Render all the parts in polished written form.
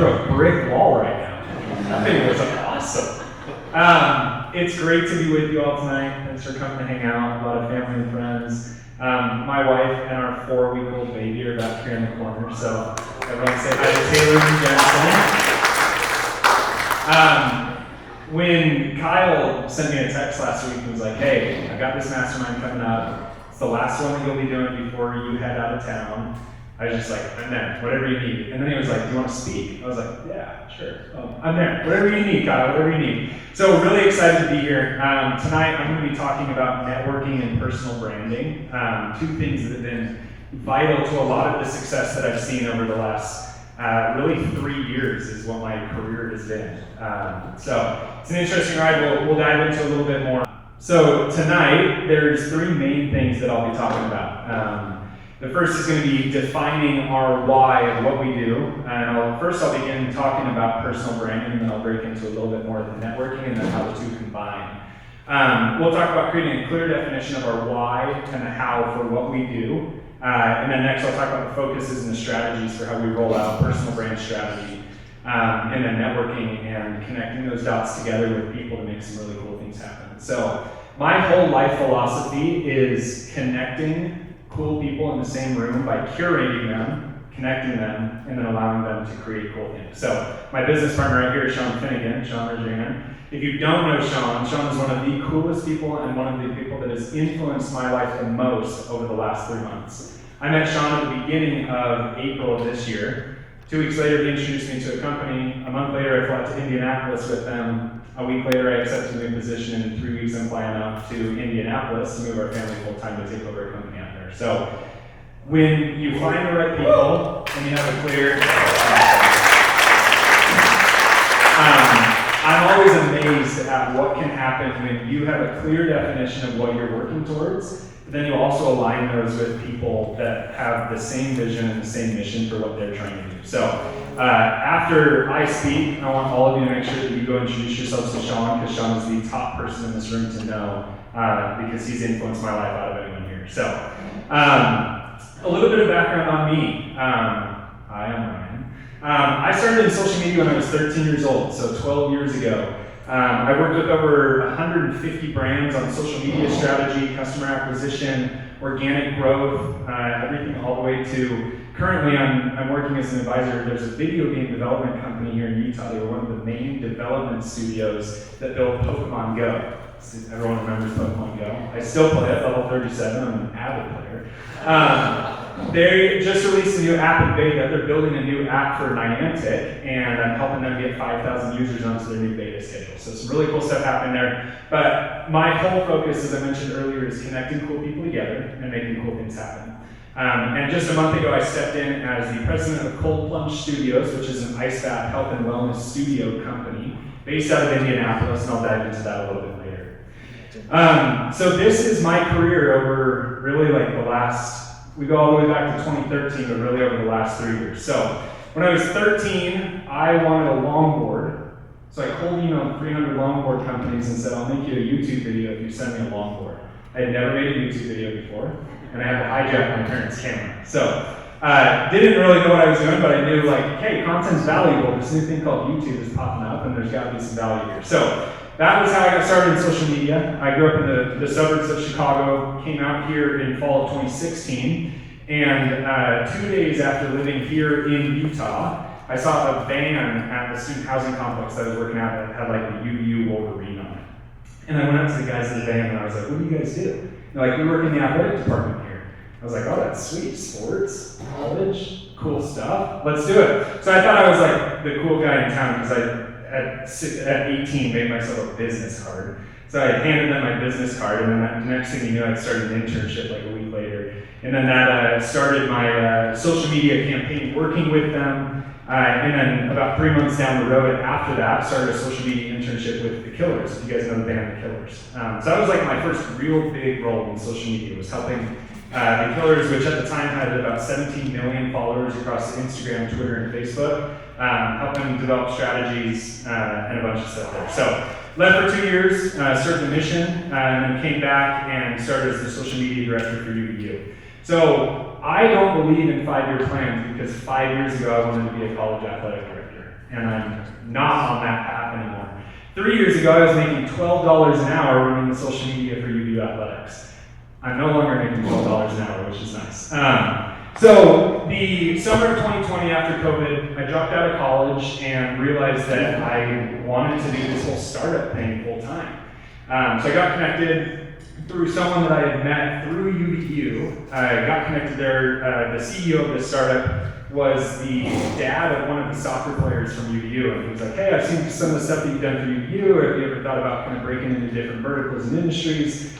through a brick wall right now. That thing was awesome. It's great to be with you all tonight. Thanks for coming to hang out. A lot of family and friends. My wife and our 4-week-old baby are back here in the corner, so everyone say hi to Taylor and Jensen. When Kyle sent me a text last week and was like, hey, I got this mastermind coming up. It's the last one that you'll be doing before you head out of town. I was just like, I'm there, whatever you need. And then he was like, do you want to speak? I was like, yeah, sure. I'm there, whatever you need, Kyle, whatever you need. So really excited to be here. Tonight I'm going to be talking about networking and personal branding, two things that have been vital to a lot of the success that I've seen over the last really 3 years is what my career has been. So it's an interesting ride. We'll dive into a little bit more. So tonight there's 3 main things that I'll be talking about. The first is going to be defining our why of what we do. And first I'll begin talking about personal branding, and then I'll break into a little bit more of the networking and then how the two combine. We'll talk about creating a clear definition of our why and the how for what we do. And then next I'll talk about the focuses and the strategies for how we roll out personal brand strategy. And then networking and connecting those dots together with people to make some really cool things happen. So my whole life philosophy is connecting cool people in the same room by curating them, connecting them, and then allowing them to create cool things. So my business partner right here is Sean Finnegan. Sean, raise your hand. If you don't know Sean is one of the coolest people and one of the people that has influenced my life the most over the last 3 months. I met Sean at the beginning of April of this year. 2 weeks later, he introduced me to a company. A month later, I flew out to Indianapolis with them. A week later, I accepted a new position, and in 3 weeks, I'm flying out to Indianapolis to move our family full-time to take over a company out there. So when you find the right people and you have a clear... I'm always amazed at what can happen when you have a clear definition of what you're working towards, but then you also align those with people that have the same vision and the same mission for what they're trying to do. So after I speak, I want all of you to make sure that you go introduce yourselves to Sean, because Sean is the top person in this room to know, because he's influenced my life out of anyone here. So a little bit of background on me. I am Ryan. I started in social media when I was 13 years old, so 12 years ago. I worked with over 150 brands on social media strategy, customer acquisition, organic growth, everything all the way to currently I'm working as an advisor. There's a video game development company here in Utah. They were one of the main development studios that built Pokemon Go. Everyone remembers Pokemon Go. I still play it, level 37. I'm an avid player. They just released a new app in beta. They're building a new app for Niantic, and I'm helping them get 5,000 users onto their new beta schedule. So some really cool stuff happening there. But my whole focus, as I mentioned earlier, is connecting cool people together and making cool things happen. And just a month ago, I stepped in as the president of Cold Plunge Studios, which is an ice bath health and wellness studio company based out of Indianapolis, and I'll dive into that a little bit later. So this is my career over really like the last, we go all the way back to 2013, but really over the last 3 years. So when I was 13, I wanted a longboard. So I cold emailed 300 longboard companies and said, I'll make you a YouTube video if you send me a longboard. I had never made a YouTube video before, and I had to hijack my parents' camera. So didn't really know what I was doing, but I knew like, hey, content's valuable. This new thing called YouTube is popping up, and there's got to be some value here. So that was how I got started in social media. I grew up in the suburbs of Chicago, came out here in fall of 2016, and 2 days after living here in Utah, I saw a van at the student housing complex that I was working at that had like the UU Wolverine on it. And I went up to the guys in the van and I was like, what do you guys do? They're like, we work in the athletic department here. I was like, oh, that's sweet. Sports, college, cool stuff. Let's do it. So I thought I was like the cool guy in town because I at 18 made myself a business card. So I handed them my business card, and then the next thing you knew, I'd started an internship like a week later. And then that started my social media campaign working with them. And then about 3 months down the road after that, started a social media internship with The Killers, if you guys know the band The Killers. So that was like my first real big role in social media, was helping The Killers, which at the time had about 17 million followers across Instagram, Twitter, and Facebook, helping develop strategies and a bunch of stuff there. So left for 2 years, served the mission, and then came back and started as the social media director for UVU. So I don't believe in 5-year plans because 5 years ago I wanted to be a college athletic director. and I'm not on that path anymore. 3 years ago, I was making $12 an hour running the social media for UVU Athletics. I'm no longer making $12 an hour, which is nice. So the summer of 2020, after COVID, I dropped out of college and realized that I wanted to do this whole startup thing full time. So I got connected through someone that I had met through UVU. I got connected there. The CEO of this startup was the dad of one of the soccer players from UVU, and he was like, hey, I've seen some of the stuff that you've done for UVU. Have you ever thought about kind of breaking into different verticals and industries?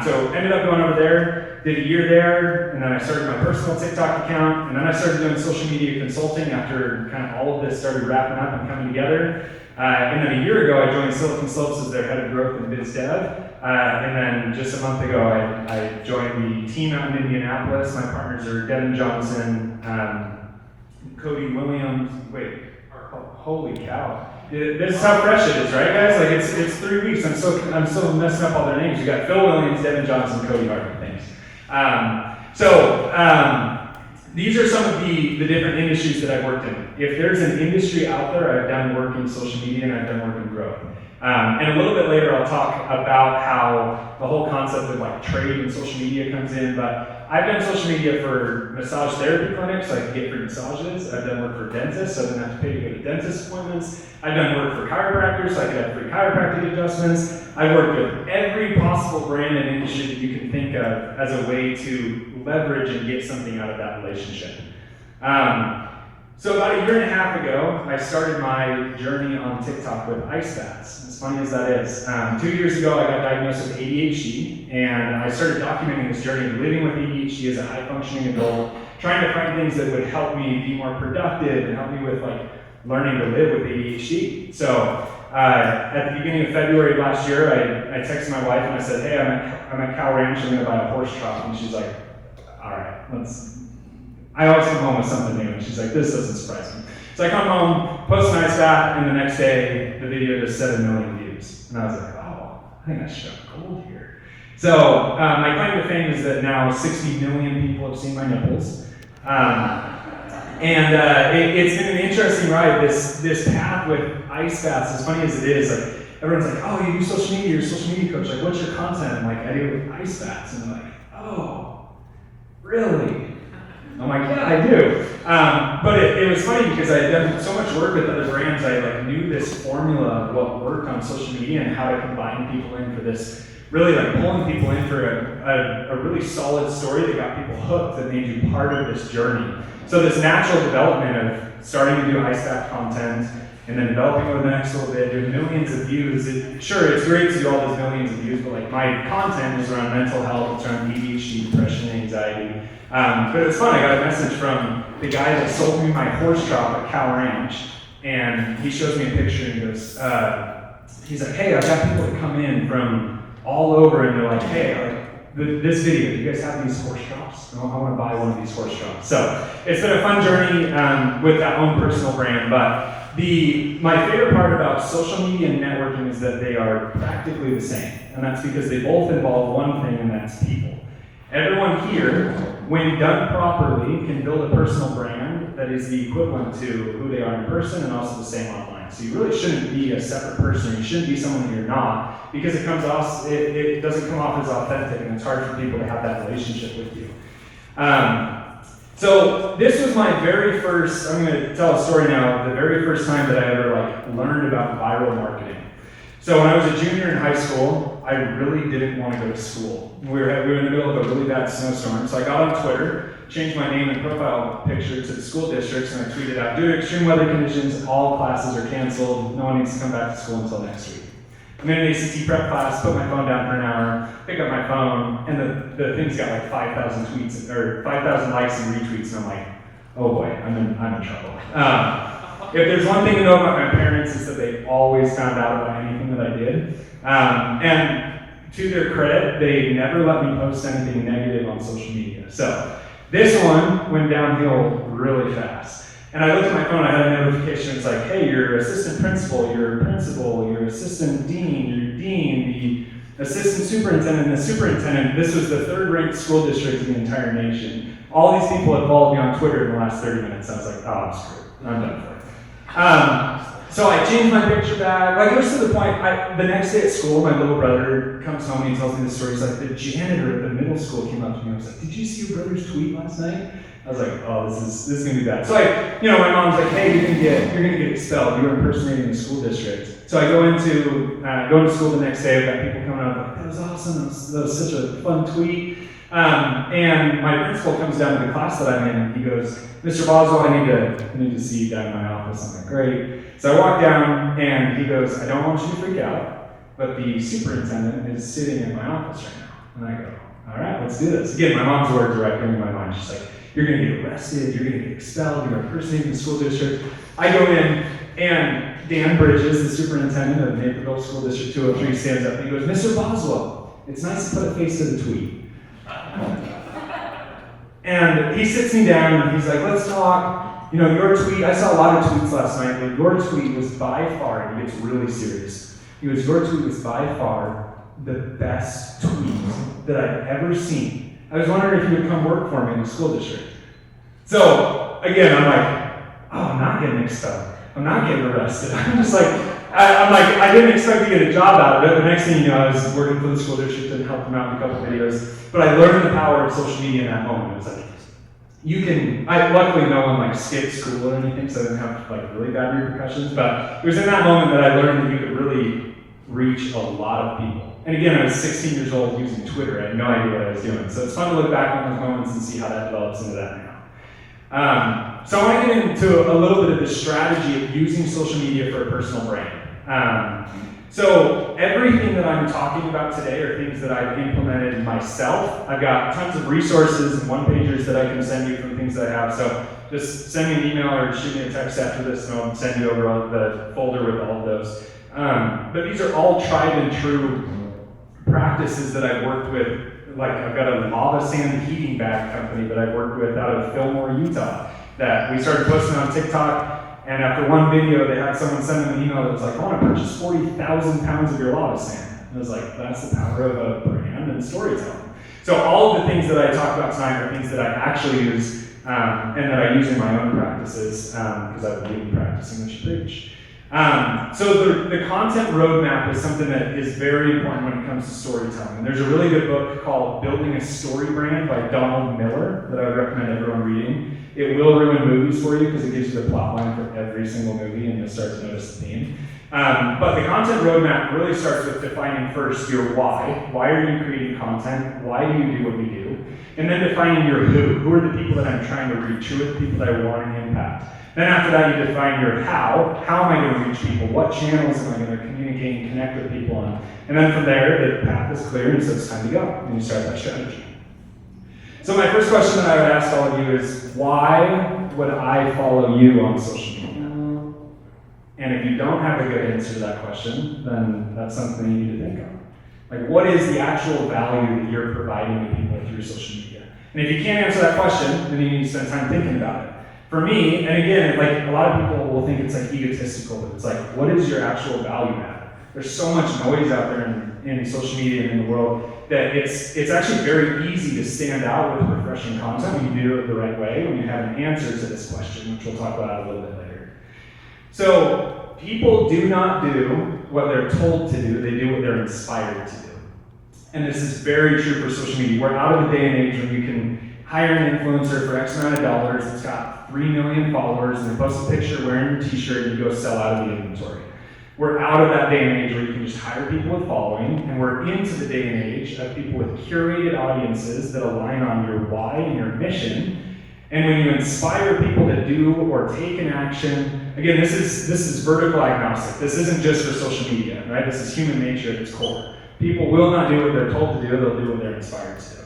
So ended up going over there, did a year there, and then I started my personal TikTok account, and then I started doing social media consulting after kind of all of this started wrapping up and coming together. And then a year ago, I joined Silicon Slopes as their head of growth and biz dev. And then just a month ago, I joined the team out in Indianapolis. My partners are Devin Johnson, Cody Williams. Holy cow. This is how fresh it is, right, guys? Like it's 3 weeks. I'm still messing up all their names. You got Phil Williams, Devin Johnson, Cody Hartman. Thanks. These are some of the different industries that I've worked in. If there's an industry out there, I've done work in social media and I've done work in growth. And a little bit later, I'll talk about how the whole concept of like trade and social media comes in. But I've done social media for massage therapy clinics, so I can get free massages. I've done work for dentists, so I didn't have to pay to go to dentist appointments. I've done work for chiropractors, so I could have free chiropractic adjustments. I've worked with every possible brand and industry that you can think of as a way to leverage and get something out of that relationship. So about a year and a half ago, I started my journey on TikTok with ice baths. As funny as that is. 2 years ago, I got diagnosed with ADHD, and I started documenting this journey of living with ADHD as a high-functioning adult, trying to find things that would help me be more productive and help me with like learning to live with ADHD. So at the beginning of February of last year, I texted my wife and I said, hey, I'm at Cow Ranch, I'm gonna buy a horse trough. And she's like, all right, I always come home with something new, and she's like, this doesn't surprise me. So I come home, post an ice bath, and the next day, the video does 7 million views. And I was like, oh, I think I struck gold here. So my claim to fame is that now 60 million people have seen my nipples. It's been an interesting ride, this path with ice baths. As funny as it is, like everyone's like, oh, you do social media, you're a social media coach. Like, what's your content? I'm like, I do ice baths. And they're like, oh, really? I'm like, yeah, I do. But it was funny because I had done so much work with other brands. I like knew this formula of what worked on social media and how to combine people in for this, really like pulling people in for a really solid story that got people hooked, that made you part of this journey. So this natural development of starting to do ice bath content and then developing over the next little bit, doing millions of views. Sure, it's great to do all those millions of views, but like my content is around mental health, it's around ADHD, depression, anxiety. But it's fun. I got a message from the guy that sold me my horse trough at Cow Ranch, and he shows me a picture and he goes, he's like, hey, I've got people that come in from all over and they're like, hey, this video, do you guys have these horse troughs? I want to buy one of these horse troughs. So it's been a fun journey with that own personal brand, but my favorite part about social media and networking is that they are practically the same, and that's because they both involve one thing, and that's people. Everyone here, when done properly, can build a personal brand that is the equivalent to who they are in person and also the same online. So you really shouldn't be a separate person. You shouldn't be someone that you're not, because it doesn't come off as authentic, and it's hard for people to have that relationship with you. So this was my very first, I'm going to tell a story now, the very first time that I ever learned about viral marketing. So when I was a junior in high school, I really didn't want to go to school. We were in the middle of a really bad snowstorm, so I got on Twitter, changed my name and profile picture to the school districts, and I tweeted out, due to extreme weather conditions, all classes are canceled, no one needs to come back to school until next week. I'm in an ACT prep class, put my phone down for an hour, pick up my phone, and the thing's got like 5,000 tweets, or 5,000 likes and retweets, and I'm like, oh boy, I'm in trouble. If there's one thing to know about my parents, is that they always found out about anything that I did. And to their credit, they never let me post anything negative on social media. So this one went downhill really fast. And I looked at my phone, I had a notification, it's like, hey, your assistant principal, your principal, your assistant dean, your dean, the assistant superintendent, and the superintendent. This was the third-ranked school district in the entire nation. All these people had followed me on Twitter in the last 30 minutes. I was like, oh, I'm screwed. I'm done for it. So I changed my picture back. Like, it was to the point, the next day at school, my little brother comes home and he tells me this story. He's like, the janitor at the middle school came up to me and was like, did you see your brother's tweet last night? I was like, oh, this is gonna be bad. So my mom's like, hey, you're gonna get expelled. You're impersonating the school district. So I go into school the next day. I've got people coming up like, that was awesome. That was such a fun tweet. And my principal comes down to the class that I'm in, and he goes, Mr. Boswell, I need to see you down in my office. I'm like, great. So I walk down, and he goes, I don't want you to freak out, but the superintendent is sitting in my office right now. And I go, all right, let's do this. Again, my mom's words are echoing in my mind. She's like, you're going to get arrested, you're going to get expelled, you're impersonating the school district. I go in, and Dan Bridges, the superintendent of Naperville School District 203, stands up and he goes, Mr. Boswell, it's nice to put a face to the tweet. And he sits me down and he's like, let's talk. Your tweet, I saw a lot of tweets last night, but your tweet was by far, and he gets really serious. He goes, your tweet was by far the best tweet that I've ever seen. I was wondering if you would come work for me in the school district. So, again, I'm like, oh, I'm not getting expelled. I'm not getting arrested. I'm just like, I didn't expect to get a job out of it. The next thing you know, I was working for the school district and helped them out in a couple of videos. But I learned the power of social media in that moment. It was like, luckily no one skipped school or anything, so I didn't have really bad repercussions. But it was in that moment that I learned that you could really reach a lot of people. And again, I was 16 years old using Twitter. I had no idea what I was doing. So it's fun to look back on those moments and see how that develops into that now. So I want to get into a little bit of the strategy of using social media for a personal brand. So everything that I'm talking about today are things that I've implemented myself. I've got tons of resources and one-pagers that I can send you from things that I have. So just send me an email or shoot me a text after this and I'll send you over the folder with all of those. But these are all tried and true practices that I've worked with. I've got a lava sand heating bag company that I've worked with out of Fillmore, Utah, that we started posting on TikTok. And after one video, they had someone send them an email that was like, I want to purchase 40,000 pounds of your lava sand. And I was like, that's the power of a brand and storytelling. So all of the things that I talk about tonight are things that I actually use and that I use in my own practices because I believe in practicing what you preach. So the content roadmap is something that is very important when it comes to storytelling. And there's a really good book called Building a Story Brand by Donald Miller that I would recommend everyone reading. It will ruin movies for you because it gives you the plot line for every single movie and you'll start to notice the theme. But the content roadmap really starts with defining first your why. Why are you creating content? Why do you do what you do? And then defining your who. Who are the people that I'm trying to reach? Who are the people that I want to impact? Then after that, you define your how. How am I going to reach people? What channels am I going to communicate and connect with people on? And then from there, the path is clear, and so it's time to go. And you start that strategy. So my first question that I would ask all of you is, why would I follow you on social media? And if you don't have a good answer to that question, then that's something you need to think of. What is the actual value that you're providing to people through social media? And if you can't answer that question, then you need to spend time thinking about it. For me, and again, a lot of people will think it's egotistical, but it's what is your actual value add? There's so much noise out there in social media and in the world that it's actually very easy to stand out with refreshing content when you do it the right way, when you have an answer to this question, which we'll talk about a little bit later. So people do not do what they're told to do, they do what they're inspired to do. And this is very true for social media. We're out of the day and age when you can hire an influencer for X amount of dollars that's got 3 million followers and they post a picture wearing your t-shirt and you go sell out of the inventory. We're out of that day and age where you can just hire people with following, and we're into the day and age of people with curated audiences that align on your why and your mission. And when you inspire people to do or take an action, again, this is vertical agnostic. This isn't just for social media, right? This is human nature at its core. People will not do what they're told to do, they'll do what they're inspired to do.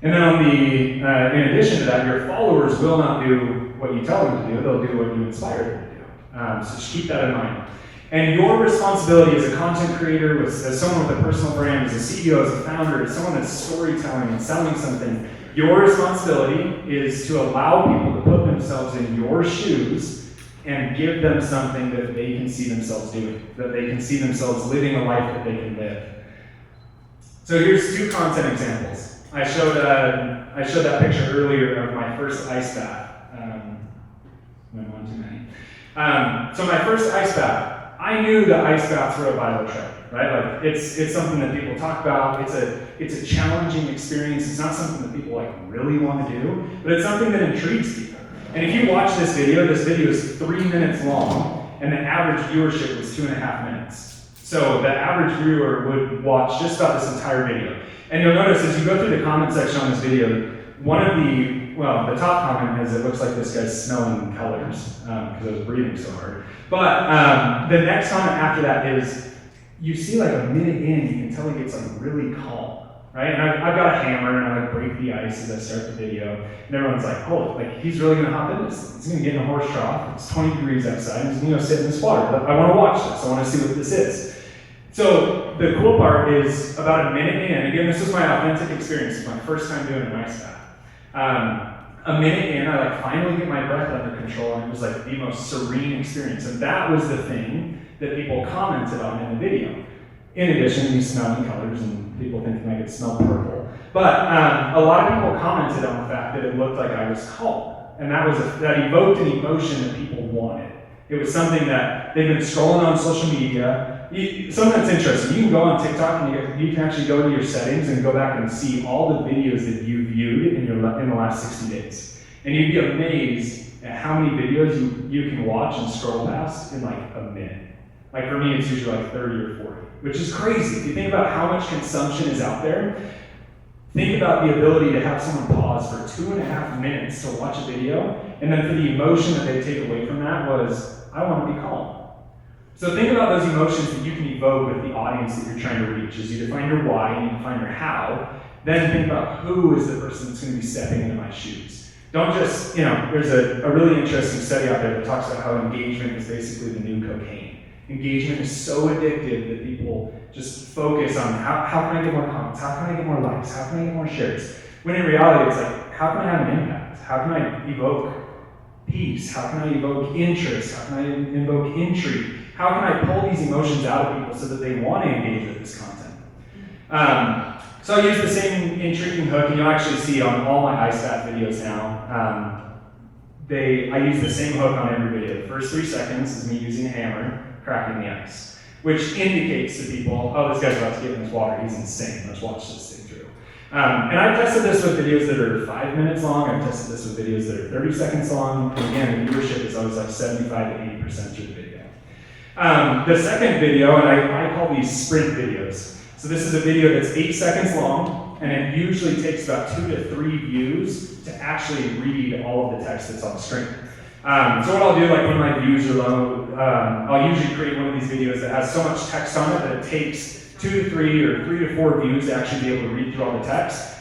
And then in addition to that, your followers will not do what you tell them to do, they'll do what you inspire them to do. So just keep that in mind. And your responsibility as a content creator, as someone with a personal brand, as a CEO, as a founder, as someone that's storytelling and selling something, your responsibility is to allow people to put themselves in your shoes and give them something that they can see themselves doing, that they can see themselves living a life that they can live. So here's 2 content examples. I showed that picture earlier of my first ice bath. Went on too many. So my first ice bath, I knew that ice baths were a vital trend, right? Like it's something that people talk about. It's a challenging experience. It's not something that people like really want to do, but it's something that intrigues people. And if you watch this video is 3 minutes long, and the average viewership was 2.5 minutes. So the average viewer would watch just about this entire video. And you'll notice as you go through the comment section on this video, the top comment is it looks like this guy's smelling colors because I was breathing so hard. But the next comment after that is, you see like a minute in, you can tell he gets like really calm, right? And I've got a hammer and I like break the ice as I start the video. And everyone's like, oh, like he's really gonna hop in this. He's gonna get in a horse trough. It's 20 degrees outside. He's gonna go sit in this water. But I wanna watch this. I wanna see what this is. So the cool part is about a minute in, again, this was my authentic experience. It's my first time doing an ice bath. A minute in, I like finally get my breath under control, and it was like the most serene experience. And that was the thing that people commented on in the video. In addition to me smelling colors, and people thinking I could smell purple. But a lot of people commented on the fact that it looked like I was calm. And that evoked an emotion that people wanted. It was something that they've been scrolling on social media. Something that's interesting, you can go on TikTok and you can actually go to your settings and go back and see all the videos that you viewed in the last 60 days. And you'd be amazed at how many videos you can watch and scroll past in like a minute. Like for me, it's usually like 30 or 40, which is crazy. If you think about how much consumption is out there, think about the ability to have someone pause for 2.5 minutes to watch a video, and then for the emotion that they take away from that was, I want to be calm. So think about those emotions that you can evoke with the audience that you're trying to reach. As you define your why and you define your how, then think about who is the person that's going to be stepping into my shoes. Don't just, there's a really interesting study out there that talks about how engagement is basically the new cocaine. Engagement is so addictive that people just focus on how can I get more comments, how can I get more likes, how can I get more shares. When in reality, it's like, how can I have an impact? How can I evoke peace? How can I evoke interest? How can I evoke intrigue? How can I pull these emotions out of people so that they want to engage with this content? So I use the same intriguing hook, and you'll actually see on all my ice bath videos now, I use the same hook on every video. The first 3 seconds is me using a hammer, cracking the ice, which indicates to people, oh, this guy's about to get in this water, he's insane, let's watch this thing through. And I've tested this with videos that are 5 minutes long, I've tested this with videos that are 30 seconds long, and again, the viewership is always like 75 to 80% through the video. The second video, and I call these sprint videos. So this is a video that's 8 seconds long, and it usually takes about 2 to 3 views to actually read all of the text that's on the screen. So what I'll do, like when my views are low, I'll usually create one of these videos that has so much text on it that it takes 2 to 3 or 3 to 4 views to actually be able to read through all the text.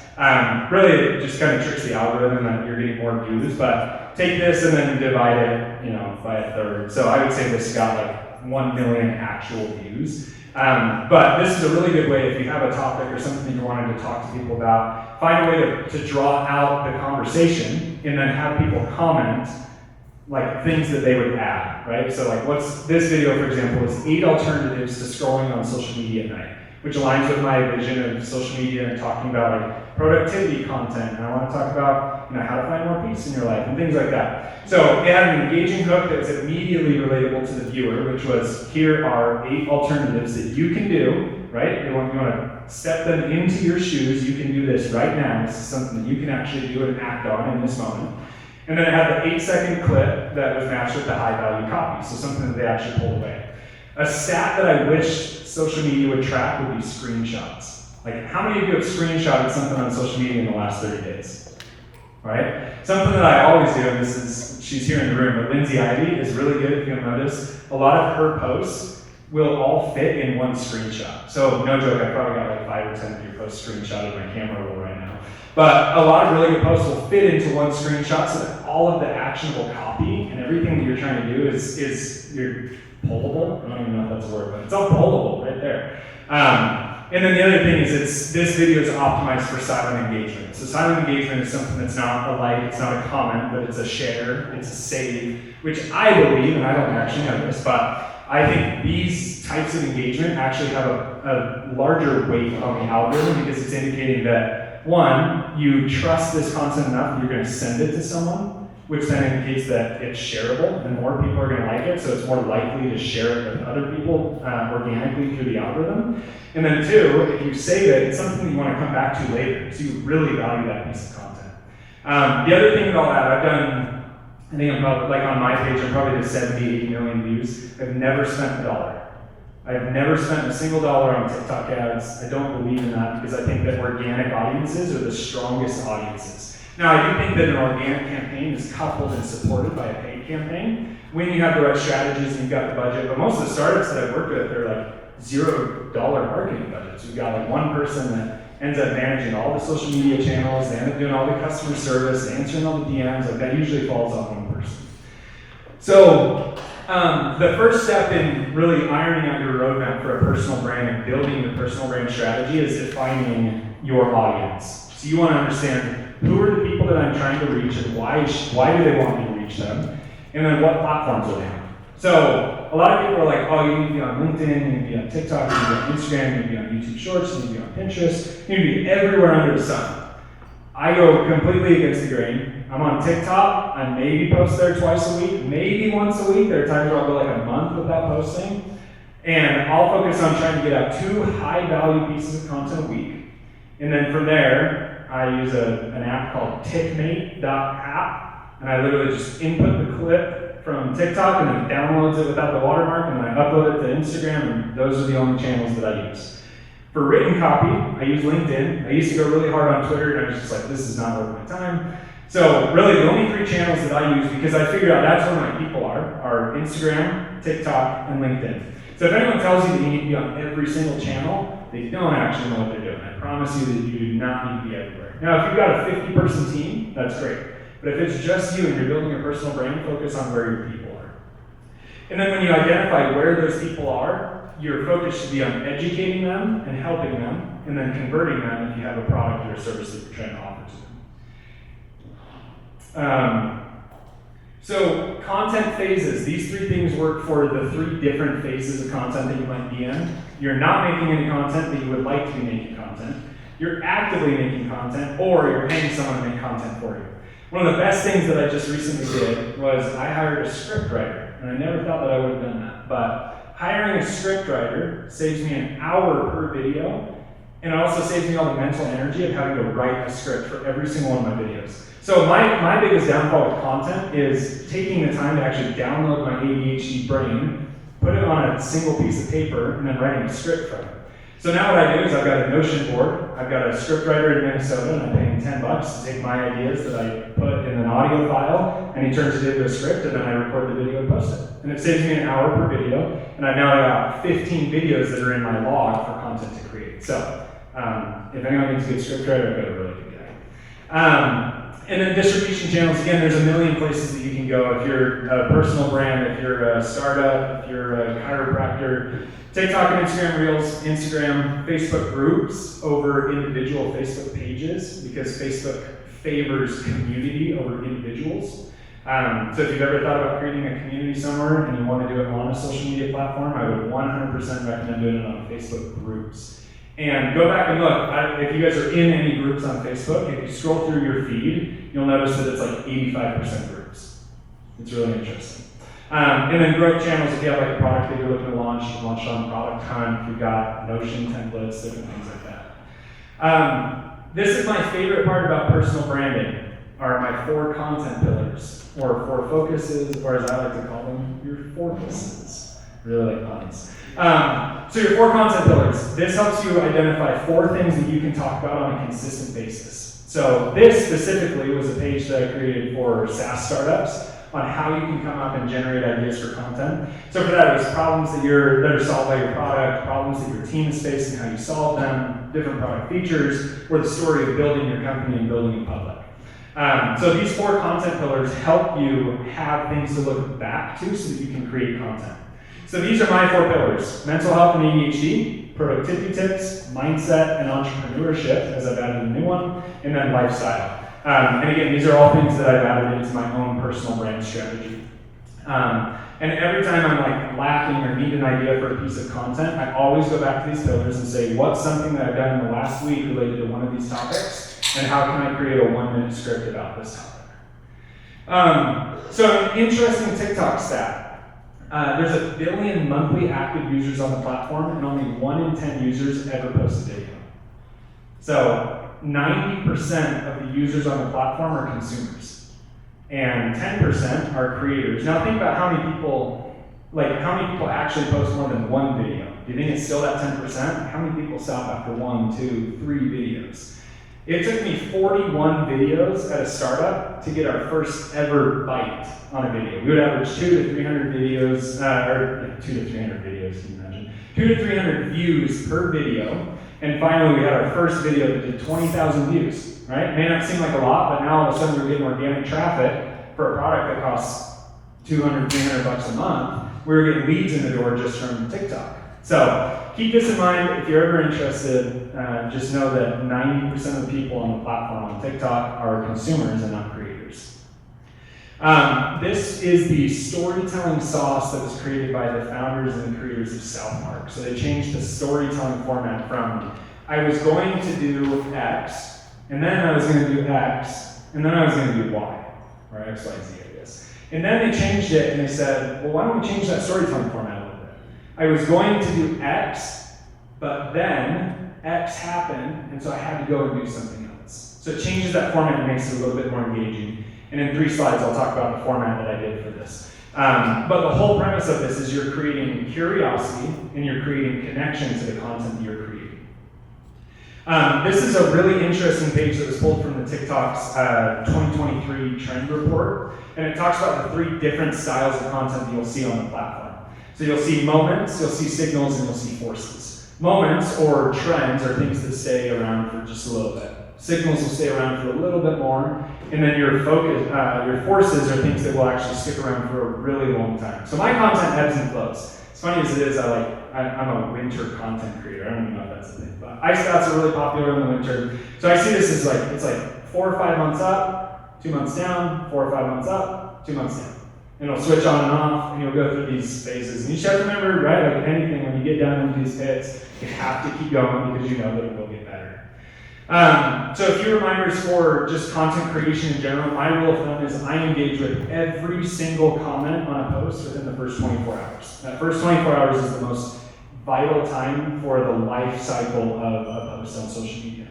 Really, it just kind of tricks the algorithm that you're getting more views, but take this and then divide it, by a third. So I would say this got like 1 million actual views. But this is a really good way if you have a topic or something you're wanting to talk to people about, find a way to draw out the conversation and then have people comment like things that they would add, right? So like this video, for example, is 8 alternatives to scrolling on social media at night, which aligns with my vision of social media and talking about like productivity content. And I want to talk about how to find more peace in your life and things like that. So it had an engaging hook that was immediately relatable to the viewer, which was, here are 8 alternatives that you can do, right? You want to step them into your shoes. You can do this right now. This is something that you can actually do and act on in this moment. And then it had the 8-second clip that was matched with the high-value copy, so something that they actually pulled away. A stat that I wish social media would track would be screenshots. Like, how many of you have screenshotted something on social media in the last 30 days? Right? Something that I always do, and she's here in the room, but Lindsay Ivy is really good, if you'll notice. A lot of her posts will all fit in one screenshot. So, no joke, I probably got like 5 or 10 of your posts screenshotted my camera roll right now. But a lot of really good posts will fit into one screenshot so that all of the actionable copy and everything that you're trying to do is you're pullable. I don't even know if that's a word, but it's all pullable right there. And then the other thing is this video is optimized for silent engagement. So silent engagement is something that's not a like, it's not a comment, but it's a share, it's a save, which I believe, and I don't actually know this, but I think these types of engagement actually have a larger weight on the algorithm because it's indicating that, one, you trust this content enough that you're going to send it to someone, which then indicates that it's shareable and more people are going to like it, so it's more likely to share it with other people organically through the algorithm. And then 2, if you save it, it's something that you want to come back to later, so you really value that piece of content. The other thing that I'll add, I've done, I think I'm probably, like on my page, I'm probably to 70, 80 million views. I've never spent a dollar. I've never spent a single dollar on TikTok ads. I don't believe in that because I think that organic audiences are the strongest audiences. Now, I do think that an organic campaign is coupled and supported by a paid campaign when you have the right strategies and you've got the budget. But most of the startups that I've worked with, they're like $0 marketing budgets. We've got like one person that ends up managing all the social media channels, they end up doing all the customer service, answering all the DMs, like that usually falls on one person. So the first step in really ironing out your roadmap for a personal brand and building the personal brand strategy is defining your audience. So you want to understand who are the people that I'm trying to reach and why do they want me to reach them, and then what platforms are they on. So a lot of people are like, oh, you need to be on LinkedIn, you need to be on TikTok, you need to be on Instagram, you need to be on YouTube Shorts, you need to be on Pinterest, you need to be everywhere under the sun. I go completely against the grain. I'm on TikTok, I maybe post there twice a week, maybe once a week. There are times where I'll go like a month without posting. And I'll focus on trying to get out 2 high-value pieces of content a week. And then from there, I use an app called tickmate.app, and I literally just input the clip from TikTok and then it downloads it without the watermark, and then I upload it to Instagram, and those are the only channels that I use. For written copy, I use LinkedIn. I used to go really hard on Twitter, and I was just like, this is not worth my time. So really, the only 3 channels that I use, because I figured out that's where my people are Instagram, TikTok, and LinkedIn. So if anyone tells you that you need to be on every single channel, they don't actually know what they're doing. I promise you that you do not need to be everywhere. Now, if you've got a 50-person team, that's great. But if it's just you and you're building a personal brand, focus on where your people are. And then when you identify where those people are, your focus should be on educating them and helping them, and then converting them if you have a product or a service that you're trying to offer to them. So content phases, these 3 things work for the 3 different phases of content that you might be in. You're not making any content, but you would like to be making content. You're actively making content, or you're paying someone to make content for you. One of the best things that I just recently did was I hired a script writer, and I never thought that I would have done that, but hiring a script writer saves me an hour per video, and it also saves me all the mental energy of having to write a script for every single one of my videos. So my biggest downfall with content is taking the time to actually download my ADHD brain, put it on a single piece of paper, and then writing a script from it. So now what I do is I've got a Notion board, I've got a script writer in Minnesota, and I pay him $10 to take my ideas that I put in an audio file, and he turns it into a script, and then I record the video and post it. And it saves me an hour per video, and I've now got 15 videos that are in my log for content to create. So if anyone needs a good script writer, I've got a really good guy. And then distribution channels, again, there's a million places that you can go. If you're a personal brand, if you're a startup, if you're a chiropractor, TikTok and Instagram Reels, Instagram, Facebook groups over individual Facebook pages, because Facebook favors community over individuals. So if you've ever thought about creating a community somewhere and you want to do it on a social media platform, I would 100% recommend doing it on Facebook groups. And go back and look, if you guys are in any groups on Facebook, if you scroll through your feed, you'll notice that it's like 85% groups. It's really interesting. And then growth channels, if you have like a product that you're looking to launch, you can launch on Product Hunt, you've got Notion templates, different things like that. This is my favorite part about personal branding, are my 4 content pillars, or 4 focuses, or as I like to call them, your focuses. Really like puns. So your 4 content pillars, this helps you identify 4 things that you can talk about on a consistent basis. So this specifically was a page that I created for SaaS startups on how you can come up and generate ideas for content. So for that, it was problems that are solved by your product, problems that your team is facing, how you solve them, different product features, or the story of building your company and building in public. So these 4 content pillars help you have things to look back to so that you can create content. So these are my 4 pillars: mental health and ADHD, productivity tips, mindset and entrepreneurship, as I've added a new one, and then lifestyle. And again, these are all things that I've added into my own personal brand strategy. And every time I'm like lacking or need an idea for a piece of content, I always go back to these pillars and say, what's something that I've done in the last week related to one of these topics, and how can I create a 1-minute script about this topic? So an interesting TikTok stat. There's 1 billion monthly active users on the platform, and only 1 in 10 users ever post a video. So 90% of the users on the platform are consumers, and 10% are creators. Now think about how many people actually post more than one video. Do you think it's still that 10%? How many people stop after 1, 2, 3 videos? It took me 41 videos at a startup to get our first ever bite on a video. We would average 200 to 300 videos, 200 to 300 videos, can you imagine? 200 to 300 views per video, and finally we had our first video that did 20,000 views, right? It may not seem like a lot, but now all of a sudden we're getting organic traffic for a product that costs 200, 300 bucks a month. We were getting leads in the door just from TikTok. So keep this in mind if you're ever interested. Just know that 90% of the people on the platform on TikTok are consumers and not creators. This is the storytelling sauce that was created by the founders and the creators of South Park. So they changed the storytelling format from I was going to do X, and then I was going to do X, and then I was going to do Y, or X, Y, Z, I guess. And then they changed it and they said, well, why don't we change that storytelling format a little bit? I was going to do X, but then X happened, and so I had to go and do something else. So it changes that format and makes it a little bit more engaging. And in 3 slides, I'll talk about the format that I did for this. But the whole premise of this is you're creating curiosity and you're creating connection to the content that you're creating. This is a really interesting page that was pulled from the TikTok's 2023 trend report. And it talks about the 3 different styles of content that you'll see on the platform. So you'll see moments, you'll see signals, and you'll see forces. Moments or trends are things that stay around for just a little bit. Signals will stay around for a little bit more, and then your forces are things that will actually stick around for a really long time. So my content ebbs and flows. As funny as it is, I'm a winter content creator. I don't even know if that's a thing, but ice baths are really popular in the winter. So I see this as it's like 4 or 5 months up, 2 months down, 4 or 5 months up, 2 months down. And it'll switch on and off, and you'll go through these phases. And you just have to remember, right, like anything, when you get down into these pits, you have to keep going because you know that it will get better. So a few reminders for just content creation in general. My rule of thumb is I engage with every single comment on a post within the first 24 hours. That first 24 hours is the most vital time for the life cycle of a post on social media.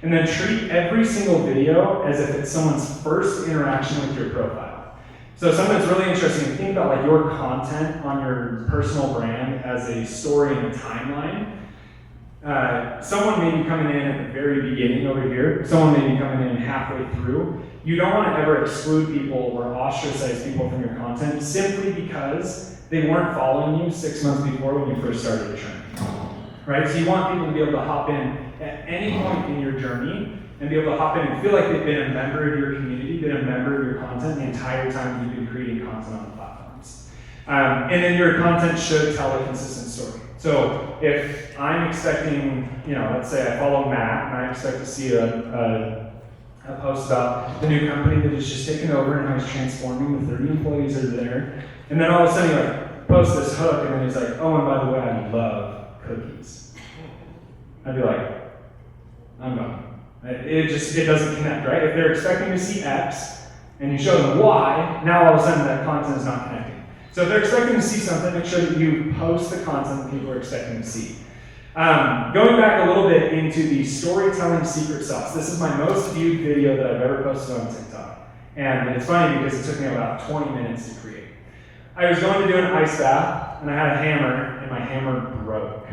And then treat every single video as if it's someone's first interaction with your profile. So something that's really interesting, think about like your content on your personal brand as a story in a timeline. Someone may be coming in at the very beginning over here. Someone may be coming in halfway through. You don't want to ever exclude people or ostracize people from your content simply because they weren't following you 6 months before when you first started the trend. Right? So you want people to be able to hop in at any point in your journey and be able to hop in and feel like they've been a member of your community, been a member of your content the entire time you've been creating content on the platforms. And then your content should tell a consistent story. So if I'm expecting, let's say I follow Matt and I expect to see a post about the new company that he's just taken over and how he's transforming, the 30 employees are there, and then all of a sudden he posts this hook and then he's like, oh, and by the way, I love cookies. I'd be like, I'm gone. It doesn't connect, right? If they're expecting to see X and you show them Y, now all of a sudden that content is not connecting. So if they're expecting to see something, make sure that you post the content that people are expecting to see. Going back a little bit into the storytelling secret sauce. This is my most viewed video that I've ever posted on TikTok. And it's funny because it took me about 20 minutes to create. I was going to do an ice bath and I had a hammer and my hammer broke.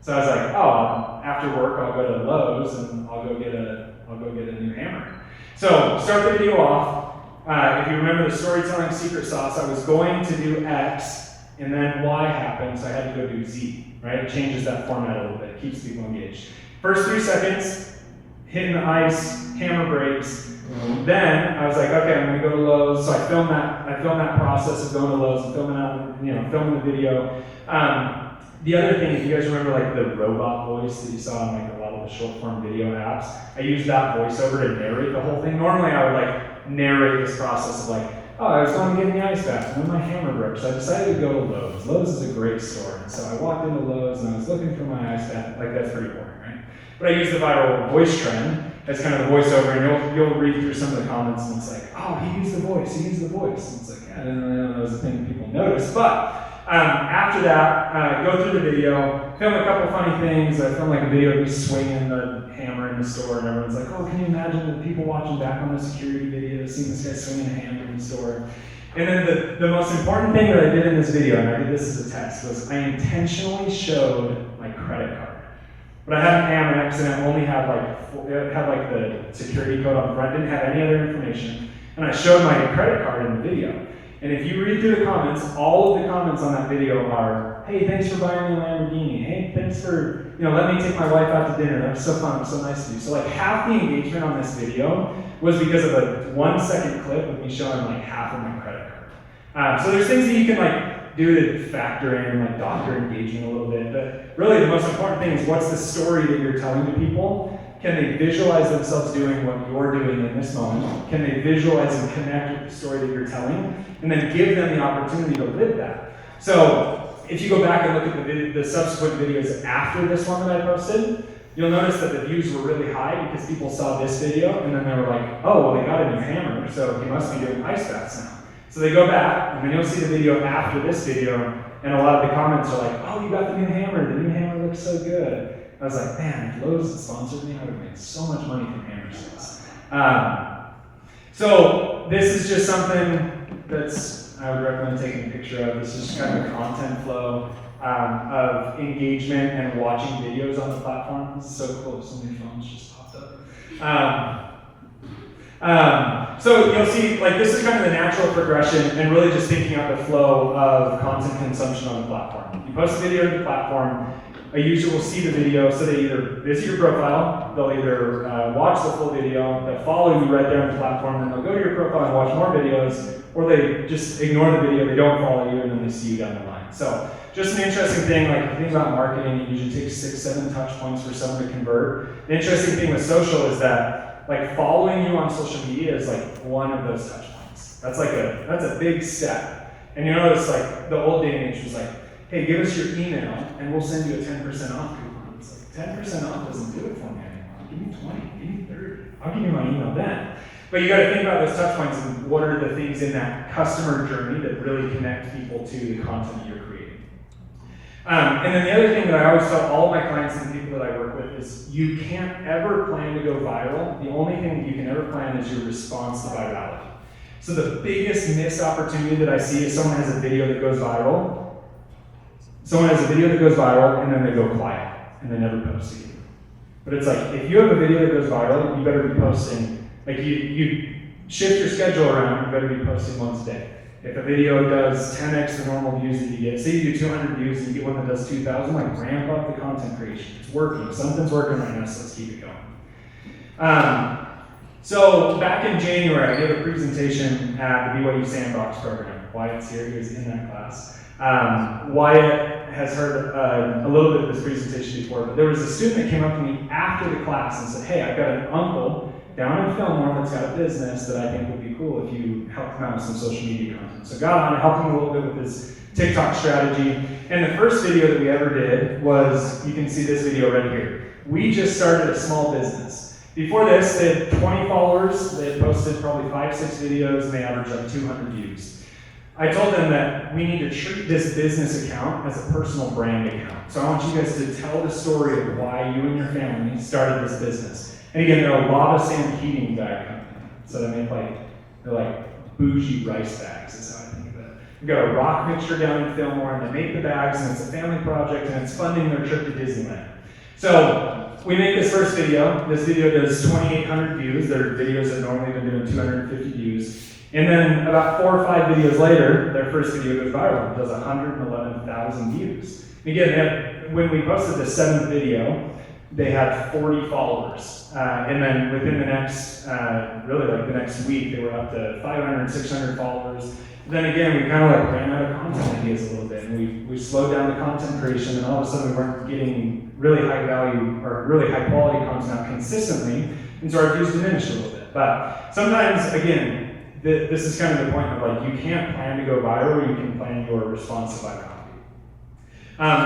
So I was like, oh, after work I'll go to Lowe's and I'll go get a new hammer. So start the video off. If you remember the storytelling secret sauce, I was going to do X and then Y happened, so I had to go do Z, right? It changes that format a little bit, it keeps people engaged. First 3 seconds, hitting the ice, hammer breaks. Then I was like, okay, I'm gonna go to Lowe's. So I filmed that process of going to Lowe's and filming the video. The other thing, if you guys remember like the robot voice that you saw in like a lot of the short form video apps, I used that voiceover to narrate the whole thing. Normally I would like narrate this process of like, oh, I was going to get in the ice bath and then my hammer broke, so I decided to go to Lowe's. Lowe's is a great store, and so I walked into Lowe's and I was looking for my ice bath. Like, that's pretty boring, right? But I used the viral voice trend, as kind of the voiceover, and you'll read through some of the comments, and it's like, oh, he used the voice. And it's like, I didn't really know that was a thing people noticed. But after that, go through the video, film a couple funny things. I filmed like a video of me swinging the hammer in the store, and everyone's like, oh, can you imagine the people watching back on the security video, seeing this guy swinging a hammer in the store? And then the most important thing that I did in this video, and I did this as a test, was I intentionally showed my credit card. But I had an Amex, and it only had like the security code on the front, didn't have any other information. And I showed my credit card in the video. And if you read through the comments, all of the comments on that video are, hey, thanks for buying me a Lamborghini. Hey, thanks for, let me take my wife out to dinner. That was so fun, it was so nice of you. So like half the engagement on this video was because of a 1 second clip of me showing like half of my credit card. So there's things that you can like do to factor in, like doctor engagement a little bit. But really the most important thing is, what's the story that you're telling to people? Can they visualize themselves doing what you're doing in this moment? Can they visualize and connect with the story that you're telling? And then give them the opportunity to live that. So if you go back and look at the subsequent videos after this one that I posted, you'll notice that the views were really high because people saw this video and then they were like, oh, well, they got a new hammer, so he must be doing ice baths now. So they go back and then you'll see the video after this video, and a lot of the comments are like, oh, you got the new hammer looks so good. I was like, man, if Lowe's had sponsored me, I would have made so much money from hammer sales. So this is just something that's, I would recommend taking a picture of. This is just kind of a content flow of engagement and watching videos on the platform. This is so cool. So many phones just popped up. So you'll see, like, this is kind of the natural progression, and really just thinking out the flow of content consumption on the platform. You post a video to the platform, a user will see the video, so they either visit your profile, they'll either watch the full video, they'll follow you right there on the platform, and they'll go to your profile and watch more videos, or they just ignore the video, they don't follow you, and then they see you down the line. So just an interesting thing, like if you think about marketing, it usually takes 6-7 touch points for someone to convert. The interesting thing with social is that like following you on social media is like one of those touch points. That's a big step. And you notice like the old day and age was like, hey, give us your email and we'll send you a 10% off coupon. It's like 10% off doesn't do it for me anymore. Give me 20, give me 30. I'll give you my email then. But you got to think about those touch points and what are the things in that customer journey that really connect people to the content that you're creating. And then the other thing that I always tell all my clients and people that I work with is you can't ever plan to go viral. The only thing that you can ever plan is your response to virality. So the biggest missed opportunity that I see is someone has a video that goes viral. Someone has a video that goes viral and then they go quiet and they never post again. But it's like, if you have a video that goes viral, you better be posting, like you shift your schedule around, you better be posting once a day. If a video does 10x the normal views that you get, say you do 200 views and you get one that does 2,000, like ramp up the content creation. It's working, something's working right now, so let's keep it going. So back in January, I gave a presentation at the BYU Sandbox program. Wyatt's here, he was in that class. Wyatt has heard a little bit of this presentation before, but there was a student that came up to me after the class and said, hey, I've got an uncle down in Fillmore that's got a business that I think would be cool if you helped him out with some social media content. So got on and helped him a little bit with his TikTok strategy. And the first video that we ever did was, you can see this video right here. We just started a small business. Before this, they had 20 followers, they had posted probably 5-6 videos, and they averaged like 200 views. I told them that we need to treat this business account as a personal brand account. So I want you guys to tell the story of why you and your family started this business. And again, they're a lava sand heating bag company. So they make they're like bougie rice bags is how I think of it. We've got a rock mixture down in Fillmore, and they make the bags, and it's a family project, and it's funding their trip to Disneyland. So we make this first video. This video does 2,800 views. Their videos have normally been doing 250 views. And then about 4 or 5 videos later, their first video goes viral. It does 111,000 views. Again, when we posted the 7th video, they had 40 followers. And then within the next, the next week, they were up to 500, 600 followers. Then again, we kind of ran out of content ideas a little bit, and we slowed down the content creation, and all of a sudden we weren't getting really high value or really high quality content out consistently, and so our views diminished a little bit. But sometimes, again, this is kind of the point of you can't plan to go viral, you can plan your response to virality.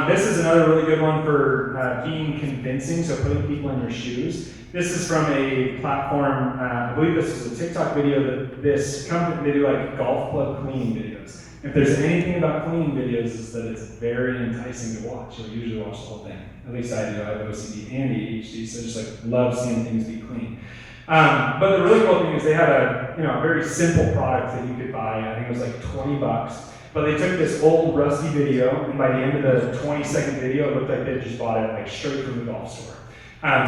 This is another really good one for being convincing, so putting people in your shoes. This is from a platform, I believe this is a TikTok video that this company, they do like golf club cleaning videos. If there's anything about cleaning videos, is that it's very enticing to watch. You'll usually watch the whole thing. At least I do. I have OCD and ADHD, so just like love seeing things be clean. But the really cool thing is they had a very simple product that you could buy. I think it was like $20. But they took this old rusty video, and by the end of the 20-second video, it looked like they just bought it like straight from the golf store.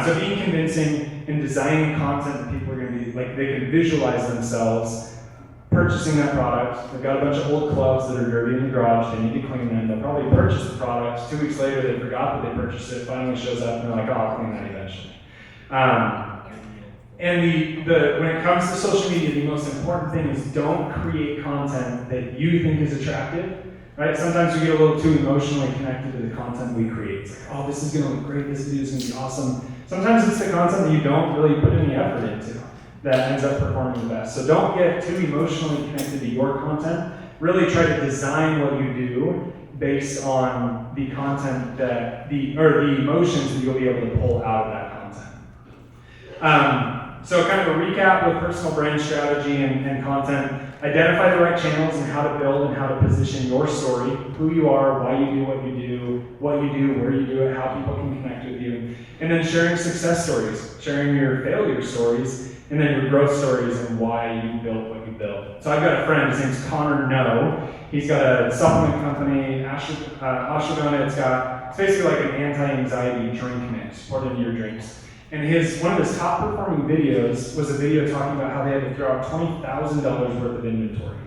So being convincing and designing content that people are going to be like, they can visualize themselves purchasing that product. They've got a bunch of old clubs that are dirty in the garage. They need to clean them. They'll probably purchase the product. 2 weeks later, they forgot that they purchased it. Finally shows up, and they're like, "Oh, I'll clean that eventually." And when it comes to social media, the most important thing is don't create content that you think is attractive, right? Sometimes we get a little too emotionally connected to the content we create. It's like, oh, this is gonna look great, this video is gonna be awesome. Sometimes it's the content that you don't really put any effort into that ends up performing the best. So don't get too emotionally connected to your content. Really try to design what you do based on the content the emotions that you'll be able to pull out of that content. So kind of a recap with personal brand strategy and content. Identify the right channels and how to build and how to position your story, who you are, why you do, where you do it, how people can connect with you. And then sharing success stories, sharing your failure stories, and then your growth stories and why you built what you built. So I've got a friend, his name's Connor No. He's got a supplement company, Ashwagandha. It's basically like an anti-anxiety drink mix poured into your drinks. And one of his top performing videos was a video talking about how they had to throw out $20,000 worth of inventory.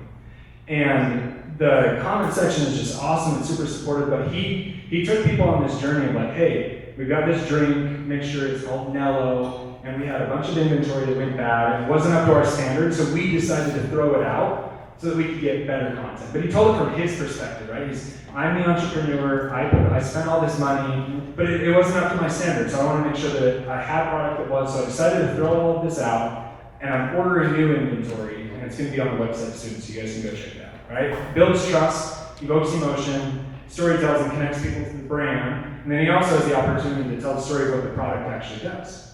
And the comment section is just awesome and super supportive, but he took people on this journey of like, hey, we've got this drink mixture, it's called Nello, and we had a bunch of inventory that went bad, and it wasn't up to our standards, so we decided to throw it out so that we could get better content. But he told it from his perspective, right? I'm the entrepreneur, I spent all this money, but it wasn't up to my standards, so I want to make sure that I had product that was, so I decided to throw all of this out, and I'm ordering new inventory, and it's going to be on the website soon, so you guys can go check it out, right? Builds trust, evokes emotion, storytells and connects people to the brand, and then he also has the opportunity to tell the story of what the product actually does.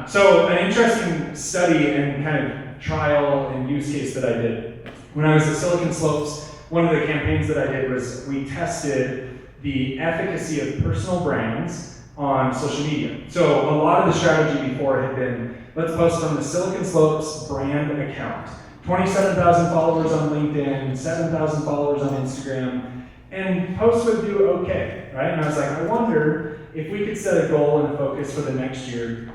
So an interesting study and kind of trial and use case that I did. When I was at Silicon Slopes, one of the campaigns that I did was we tested the efficacy of personal brands on social media. So a lot of the strategy before had been, let's post from the Silicon Slopes brand account. 27,000 followers on LinkedIn, 7,000 followers on Instagram, and posts would do okay, right? And I was like, I wonder if we could set a goal and a focus for the next year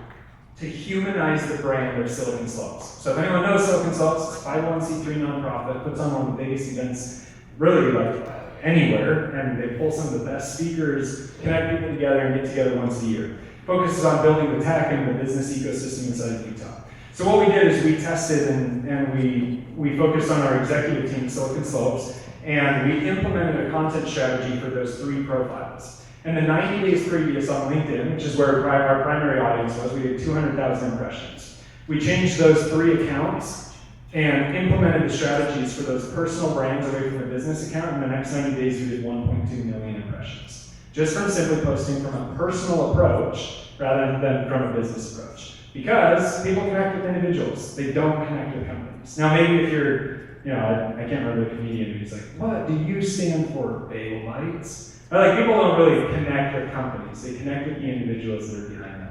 to humanize the brand of Silicon Slopes. So if anyone knows Silicon Slopes, it's a 501c3 nonprofit, puts on one of the biggest events really like anywhere, and they pull some of the best speakers, connect people together, and get together once a year. Focuses on building the tech and the business ecosystem inside of Utah. So what we did is we tested and we focused on our executive team, Silicon Slopes, and we implemented a content strategy for those 3 profiles. And the 90 days previous on LinkedIn, which is where our primary audience was, we did 200,000 impressions. We changed those 3 accounts and implemented the strategies for those personal brands away from the business account. In the next 90 days, we did 1.2 million impressions. Just from simply posting from a personal approach rather than from a business approach. Because people connect with individuals, they don't connect with companies. Now maybe if you're, I can't remember the comedian who's like, what do you stand for, bagel bites? Like people don't really connect with companies, they connect with the individuals that are behind them.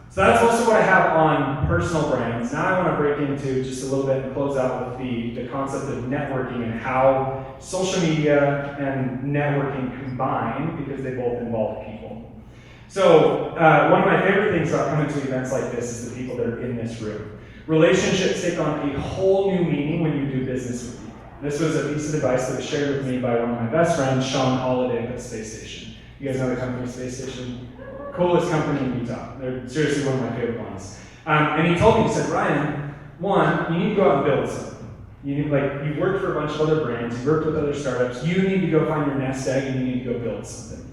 So that's also what I have on personal brands. Now I want to break into just a little bit and close out with the concept of networking and how social media and networking combine because they both involve people. So one of my favorite things about coming to events like this is the people that are in this room. Relationships take on a whole new meaning when you do business with people. This was a piece of advice that was shared with me by one of my best friends, Sean Holiday at the space station. You guys know the company Space Station? Coolest company in Utah. They're seriously one of my favorite ones. And he told me, he said, Ryan, one, you need to go out and build something. You've worked for a bunch of other brands, you've worked with other startups, you need to go find your nest egg and you need to go build something.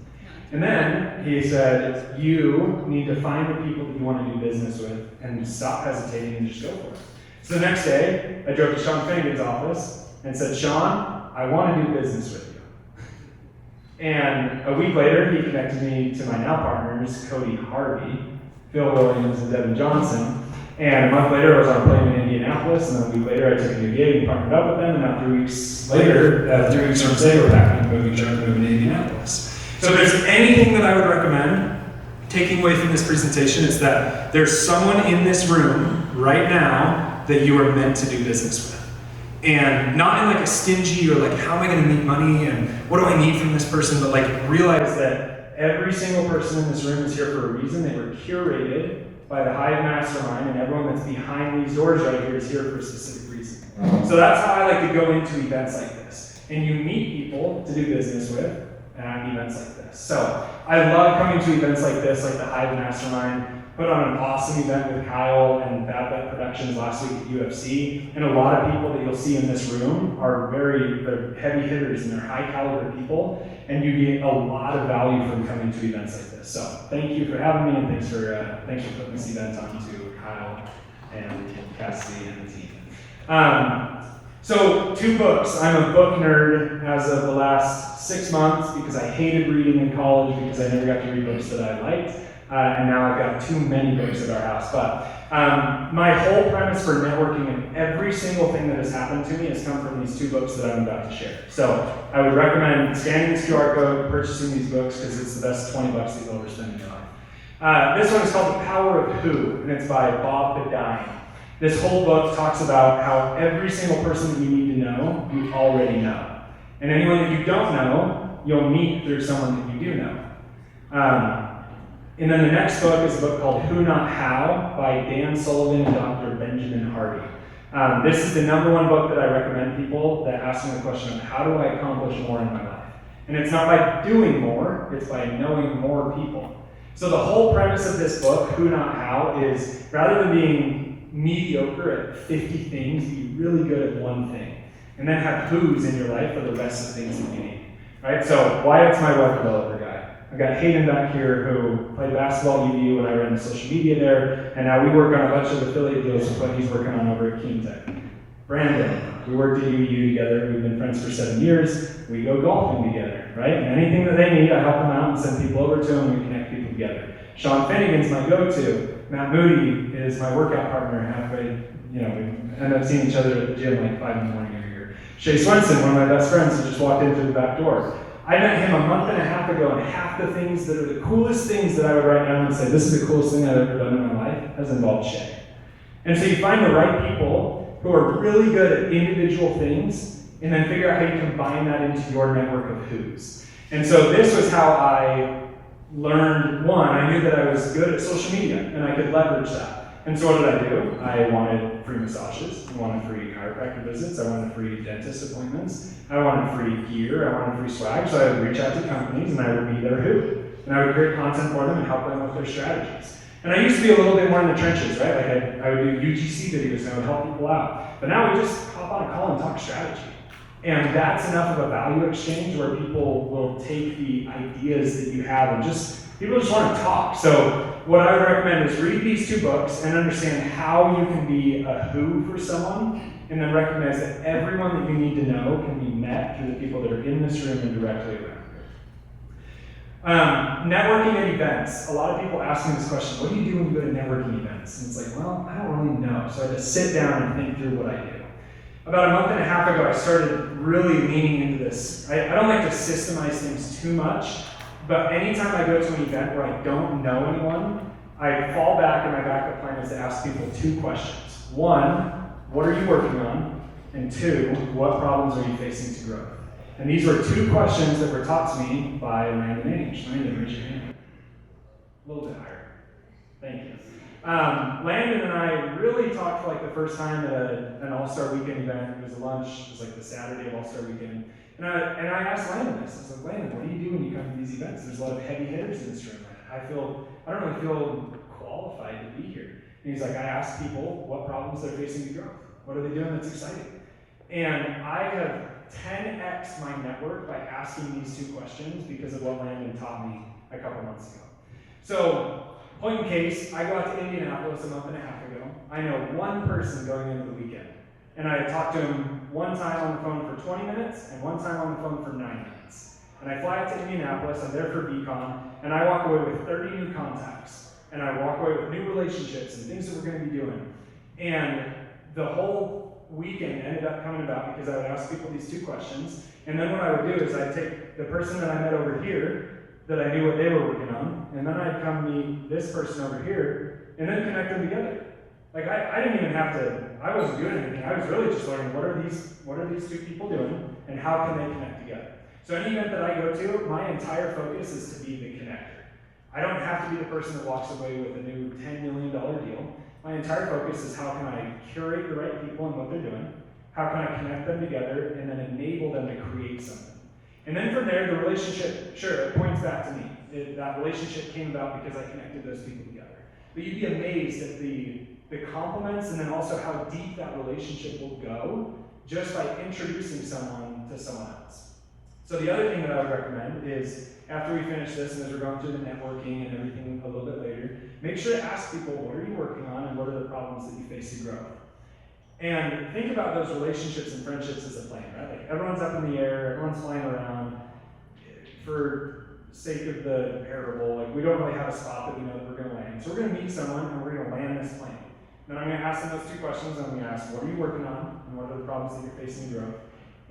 And then he said, you need to find the people that you want to do business with and stop hesitating and just go for it. So the next day, I drove to Sean Finnegan's office and said, Sean, I want to do business with you. And a week later, he connected me to my now partners, Cody Harvey, Phil Williams, and Devin Johnson. And a month later, I was on a plane in Indianapolis, and then a week later, I took a new gig and partnered up with them, and now 3 weeks later, 3 weeks from today, we're packing, moving to Indianapolis. So if there's anything that I would recommend taking away from this presentation, is that there's someone in this room right now that you are meant to do business with. And not in like a stingy or like, how am I going to make money and what do I need from this person, but like realize that every single person in this room is here for a reason. They were curated by the Hive Mastermind, and everyone that's behind these doors right here is here for a specific reason. So that's how I like to go into events like this. And you meet people to do business with at events like this. So I love coming to events like this, like the Hive Mastermind. Put on an awesome event with Kyle and Bad Bet Productions last week at UFC. And a lot of people that you'll see in this room are they're heavy hitters and they're high caliber people. And you get a lot of value from coming to events like this. So thank you for having me, and thanks for putting this event on to Kyle and Cassidy and the team. So 2 books. I'm a book nerd as of the last 6 months because I hated reading in college because I never got to read books that I liked. And now I've got too many books at our house. But my whole premise for networking and every single thing that has happened to me has come from these 2 books that I'm about to share. So I would recommend scanning this QR code, purchasing these books, because it's the best $20 that you'll ever spend in your life. This one is called The Power of Who, and it's by Bob Bedine. This whole book talks about how every single person that you need to know, you already know. And anyone that you don't know, you'll meet through someone that you do know. And then the next book is a book called Who Not How by Dan Sullivan and Dr. Benjamin Hardy. This is the #1 book that I recommend people that ask me the question of how do I accomplish more in my life? And it's not by doing more, it's by knowing more people. So the whole premise of this book, Who Not How, is rather than being mediocre at 50 things, be really good at one thing. And then have who's in your life for the rest of the things that you need. Right? So Wyatt's my web developer guy. I've got Hayden back here who played basketball at UVU when I ran the social media there, and now we work on a bunch of affiliate deals with what he's working on over at Keentech. Brandon, we worked at UVU together, we've been friends for 7 years, we go golfing together, right? And anything that they need, I help them out and send people over to them, and we connect people together. Sean Finnegan's my go-to. Matt Moody is my workout partner halfway, we end up seeing each other at the gym like 5 in the morning every year. Shay Swenson, one of my best friends, who just walked in through the back door. I met him a month and a half ago, and half the things that are the coolest things that I would write down and say, this is the coolest thing I've ever done in my life, has involved Shay. And so you find the right people who are really good at individual things, and then figure out how you combine that into your network of who's. And so this was how I learned, one, I knew that I was good at social media, and I could leverage that. And so what did I do? I wanted free massages, I wanted free chiropractor visits, I wanted free dentist appointments, I wanted free gear, I wanted free swag, so I would reach out to companies and I would be their who. And I would create content for them and help them with their strategies. And I used to be a little bit more in the trenches, right? Like I would do UGC videos and I would help people out. But now we just hop on a call and talk strategy. And that's enough of a value exchange where people will take the ideas that you have and people just want to talk. So what I would recommend is read these 2 books and understand how you can be a who for someone, and then recognize that everyone that you need to know can be met through the people that are in this room and directly around you. Networking at events. A lot of people ask me this question, what do you do when you go to networking events? And it's like, well, I don't really know. So I had to sit down and think through what I do. About a month and a half ago, I started really leaning into this. I don't like to systemize things too much, but anytime I go to an event where I don't know anyone, I fall back and my backup plan is to ask people 2 questions. 1, what are you working on? And 2, what problems are you facing to grow? And these were 2 questions that were taught to me by Landon Ainge. Landon, raise your hand. A little bit higher. Thank you. Landon and I really talked for like the first time at an All-Star Weekend event. It was a lunch. It was like the Saturday of All-Star Weekend. And I asked Landon this. I was like, Landon, what do you do when you come to these events? There's a lot of heavy hitters in this room. I don't really feel qualified to be here. And he's like, I ask people what problems they're facing to grow. What are they doing that's exciting? And I have 10x my network by asking these 2 questions because of what Landon taught me a couple months ago. So, point in case, I go out to Indianapolis a month and a half ago. I know 1 person going into the weekend. And I talked to him 1 time on the phone for 20 minutes and 1 time on the phone for 9 minutes. And I fly out to Indianapolis, I'm there for VCon, and I walk away with 30 new contacts. And I walk away with new relationships and things that we're going to be doing. And the whole weekend ended up coming about because I would ask people these 2 questions. And then what I would do is I'd take the person that I met over here, that I knew what they were working on, and then I'd come meet this person over here, and then connect them together. Like I didn't even have to, I wasn't doing anything. I was really just learning what are these 2 people doing, and how can they connect together. So any event that I go to, my entire focus is to be the connector. I don't have to be the person that walks away with a new $10 million deal. My entire focus is how can I curate the right people and what they're doing, how can I connect them together, and then enable them to create something. And then from there, the relationship, sure, it points back to me. That relationship came about because I connected those people together. But you'd be amazed at the compliments and then also how deep that relationship will go just by introducing someone to someone else. So the other thing that I would recommend is after we finish this and as we're going through the networking and everything a little bit later, make sure to ask people, what are you working on and what are the problems that you face to grow? And think about those relationships and friendships as a plane, right? Like everyone's up in the air, everyone's flying around. For sake of the parable, like we don't really have a spot that we know that we're going to land. So we're going to meet someone and we're going to land this plane. Then I'm going to ask them those 2 questions. I'm going to ask, what are you working on and what are the problems that you're facing in growth?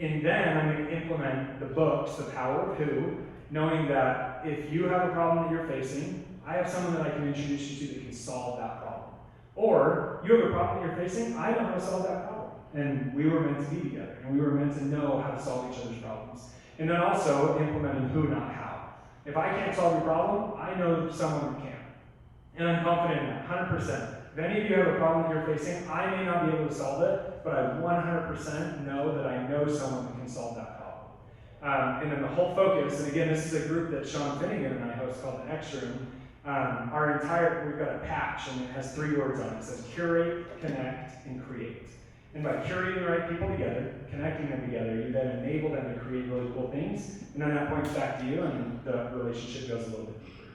And then I'm going to implement the books, The Power of Who, knowing that if you have a problem that you're facing, I have someone that I can introduce you to that can solve that problem. Or you have a problem that you're facing, I know how to solve that problem. And we were meant to be together, and we were meant to know how to solve each other's problems. And then also implementing who, not how. If I can't solve your problem, I know someone who can. And I'm confident in that, 100%. If any of you have a problem that you're facing, I may not be able to solve it, but I 100% know that I know someone that can solve that problem. And then the whole focus, and again, this is a group that Sean Finnegan and I host called the Extra Room. We've got a patch, and it has 3 words on it. It says curate, connect, and create. And by curating the right people together, connecting them together, you then enable them to create really cool things, and then that points back to you, and the relationship goes a little bit deeper.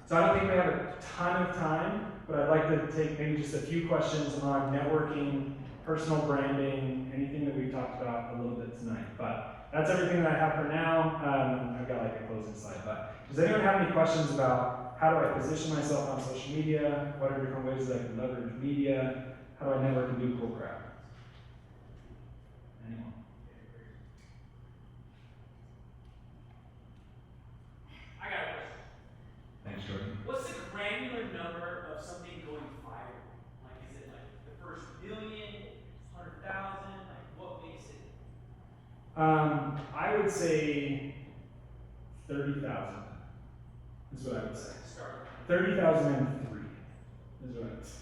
So I don't think we have a ton of time, but I'd like to take maybe just a few questions on networking, personal branding, anything that we've talked about a little bit tonight. But that's everything that I have for now. I've got like a closing slide. But does anyone have any questions about how do I position myself on social media? What are different ways that I can leverage media? How do I network and do cool crap? Anyone? I got a question. Thanks, Jordan. What's the granular number of something going viral? Like, is it like the first million, 100,000? Like, what makes it? I would say 30,000 is what I would say. Start. 30,003 is what I would say.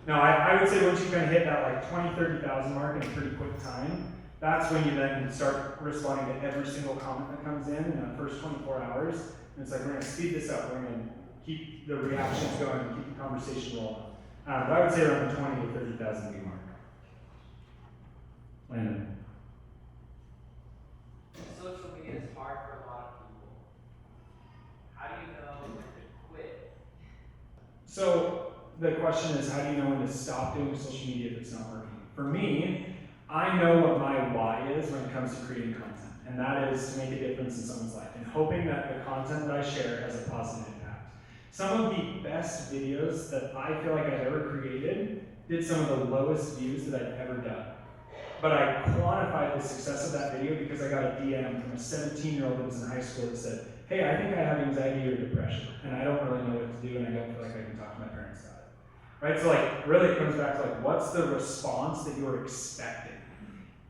No, I would say once you kind of hit that like 20, 30,000 mark in a pretty quick time, that's when you then start responding to every single comment that comes in that first 24 hours. And it's like, we're going to speed this up. We're going to keep the reactions going and keep the conversation rolling. But I would say around the 20 to 30,000 view mark. Landon. Social media is hard for a lot of people. How do you know when to quit? So the question is, how do you know when to stop doing social media if it's not working? For me, I know what my why is when it comes to creating content, and that is to make a difference in someone's life, and hoping that the content that I share has a positive impact. Some of the best videos that I feel like I've ever created did some of the lowest views that I've ever done. But I quantified the success of that video because I got a DM from a 17-year-old that was in high school that said, hey, I think I have anxiety or depression, and I don't really know what to do, and I don't feel like I can talk to my parents about it. Right? So like, really it comes back to like, what's the response that you're expecting?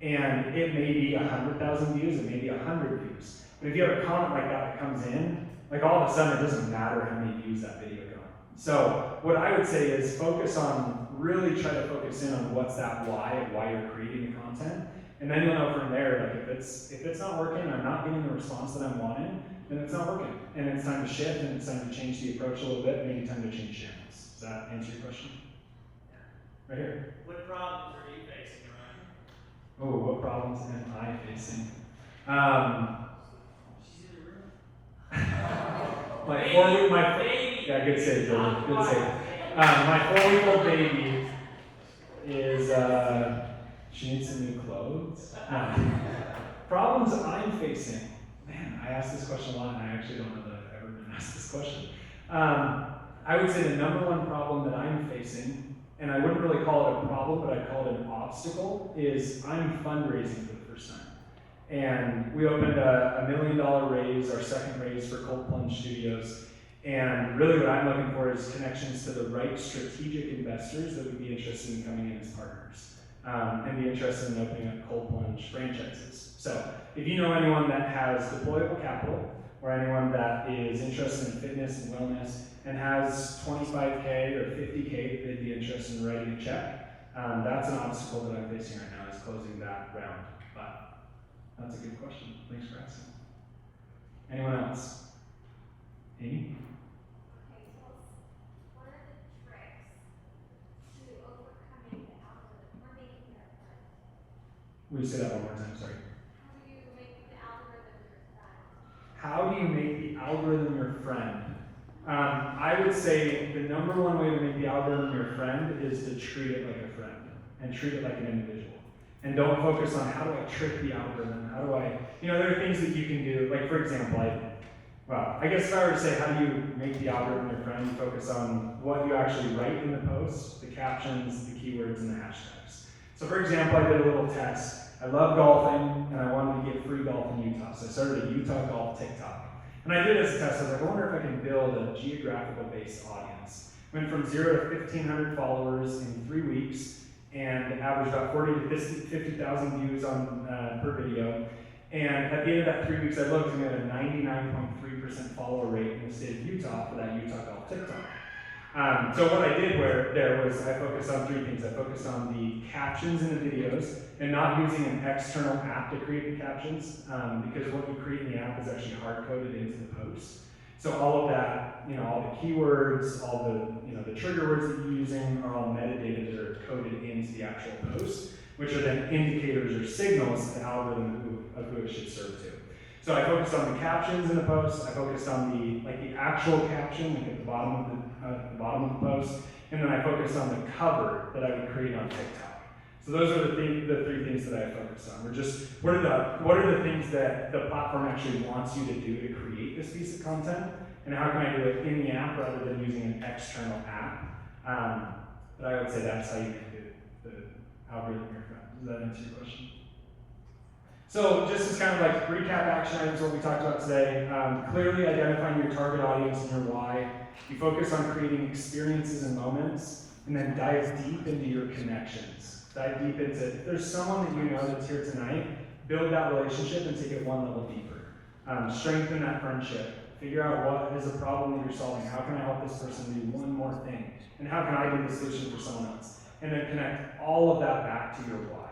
And it may be 100,000 views, it may be 100 views. But if you have a comment like that that comes in, like all of a sudden it doesn't matter how many views that video got. So what I would say is really try to focus in on what's that why you're creating the content. And then you'll know from there, like if it's not working, I'm not getting the response that I'm wanting, then it's not working. And it's time to shift, and it's time to change the approach a little bit, maybe time to change channels. Does that answer your question? Right here. What problems are you facing, Ryan? Oh, what problems am I facing? She's in the room. Yeah, good save, Jordan. Good save. My 4-week-old baby is, she needs some new clothes. Problems I'm facing. Man, I ask this question a lot, and I actually don't know that I've ever been asked this question. I would say the number one problem that I'm facing, and I wouldn't really call it a problem, but I'd call it an obstacle, is I'm fundraising for the first time. And we opened a $1 million raise, our second raise for Cold Plunge Studios. And really what I'm looking for is connections to the right strategic investors that would be interested in coming in as partners. And be interested in opening up Cold Plunge franchises. So if you know anyone that has deployable capital, or anyone that is interested in fitness and wellness, and has 25K or 50K that they'd be interested in writing a check, that's an obstacle that I'm facing right now, is closing that round. But that's a good question. Thanks for asking. Anyone else? Amy? Okay, tell us, what are the tricks to overcoming the algorithm or making it a friend? Will you say that one more time? Sorry. How do you make the algorithm your friend? How do you make the algorithm your friend? I would say the number one way to make the algorithm your friend is to treat it like a friend and treat it like an individual. And don't focus on how do I trick the algorithm? How do I, there are things that you can do. Like for example, I guess if I were to say how do you make the algorithm your friend, you focus on what you actually write in the post, the captions, the keywords, and the hashtags. So for example, I did a little test. I love golfing, and I wanted to get free golf in Utah. So I started a Utah golf TikTok. And I did it as a test. I was like, I wonder if I can build a geographical-based audience. Went from 0 to 1,500 followers in 3 weeks, and averaged about 40 to 50,000 views on per video. And at the end of that 3 weeks, I looked and we had a 99.3% follower rate in the state of Utah for that Utah golf TikTok. So what I did there was I focused on 3 things. I focused on the captions in the videos and not using an external app to create the captions because what you create in the app is actually hard-coded into the post. So all of that, all the keywords, all the, the trigger words that you're using are all metadata that are coded into the actual post, which are then indicators or signals to the algorithm of who it should serve to. So I focused on the captions in the post. I focused on the actual caption, at the bottom of the post, and then I focused on the cover that I would create on TikTok. So those are the 3 things that I focused on. We're just what are the things that the platform actually wants you to do to create this piece of content, and how can I do it in the app rather than using an external app? But I would say that's how you make the algorithm your friend. Does that answer your question? So just as kind of like recap action items, what we talked about today, clearly identifying your target audience and your why. You focus on creating experiences and moments, and then dive deep into your connections. Dive deep into, if there's someone that you know that's here tonight, build that relationship and take it one level deeper. Strengthen that friendship. Figure out what is a problem that you're solving. How can I help this person do one more thing? And how can I be the solution for someone else? And then connect all of that back to your why.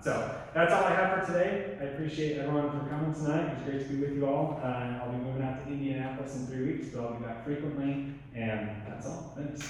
So that's all I have for today. I appreciate everyone for coming tonight. It was great to be with you all. I'll be moving out to Indianapolis in 3 weeks, but I'll be back frequently. And that's all. Thanks.